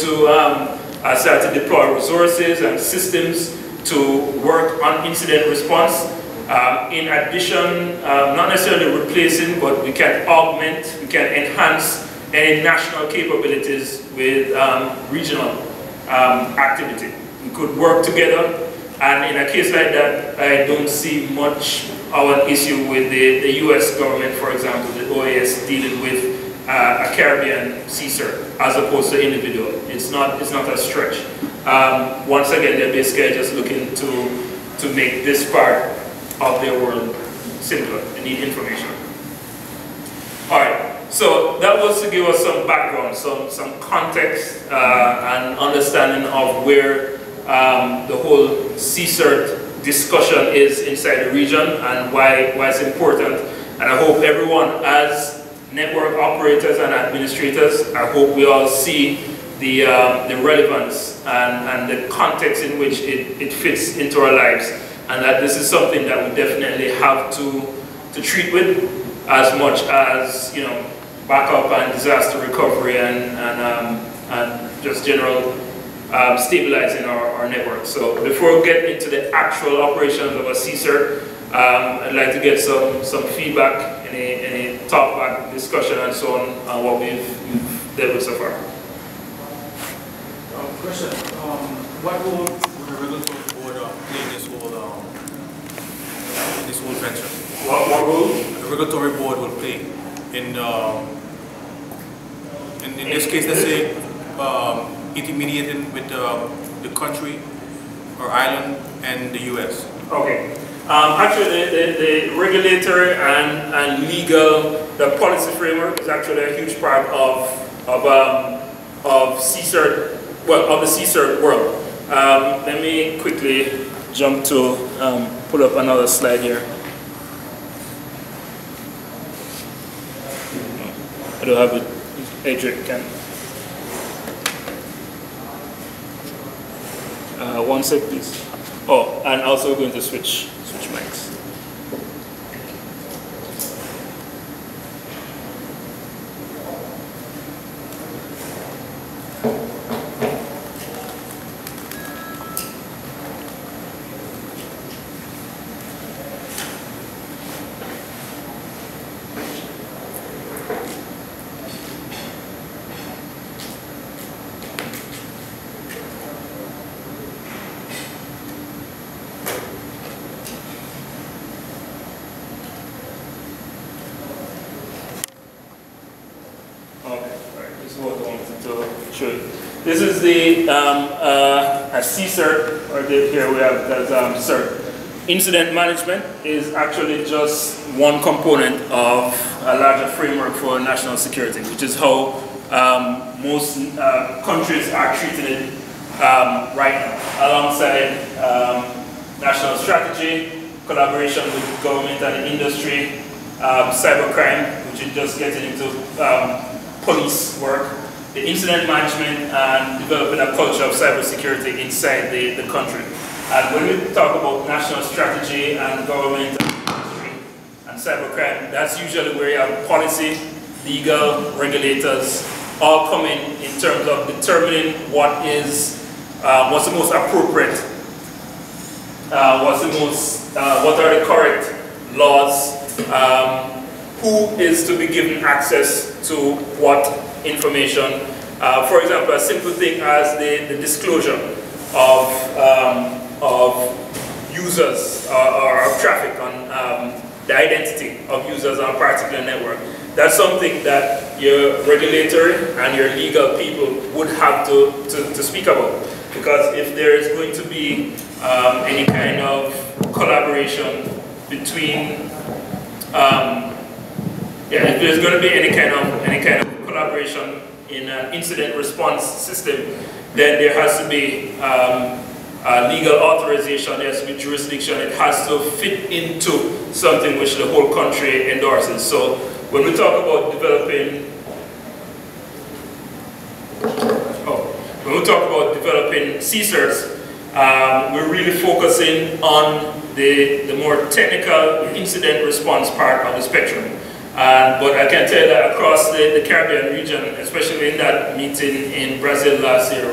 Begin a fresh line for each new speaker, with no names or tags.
to start to deploy resources and systems to work on incident response. In addition, not necessarily replacing, but we can augment, we can enhance any national capabilities with regional activity. We could work together, and in a case like that, I don't see much of an issue with the US government, for example, the OAS dealing with a Caribbean SIRT as opposed to individual. It's not a stretch. Once again, they're basically just looking to make this part of their world simpler. They need information. All right, so that was to give us some background, some context and understanding of where the whole SIRT discussion is inside the region and why it's important. And I hope everyone, as network operators and administrators, I hope we all see the relevance and the context in which it fits into our lives, and that this is something that we definitely have to treat with as much as, you know, backup and disaster recovery and just general stabilizing our network. So before we get into the actual operations of a SIRT, I'd like to get some feedback, any talk-back discussion and so on what we've dealt with so far.
Question, what role would the regulatory board play in this whole venture?
What role?
The regulatory board will play in this case, let's say, intermediating with the country or island and the US.
Okay. Actually, the regulatory and legal, the policy framework is actually a huge part of SIRT, well, of the SIRT world. Let me quickly jump to pull up another slide here. I don't have it. Adrian can. One sec, please. Oh, and also we're going to switch mics. This is the a SIRT, or here we have that SIRT. Incident management is actually just one component of a larger framework for national security, which is how most countries are treating it right now, alongside national strategy, collaboration with government and industry, cybercrime, which is just getting into police work, the incident management, and developing a culture of cybersecurity inside the country. And when we talk about national strategy and government and industry and cybercrime, that's usually where you have policy, legal, regulators, all come in terms of determining what is, what's the most appropriate, what are the correct laws, who is to be given access to what information. For example, a simple thing as the disclosure of users or of traffic on the identity of users on a particular network. That's something that your regulatory and your legal people would have to speak about. Because if there is going to be any kind of collaboration between, if there's going to be any kind of collaboration in an incident response system, then there has to be legal authorization, there has to be jurisdiction, it has to fit into something which the whole country endorses. So when we talk about developing, SIRTs, we're really focusing on the more technical incident response part of the spectrum. But I can tell you that across the Caribbean region, especially in that meeting in Brazil last year,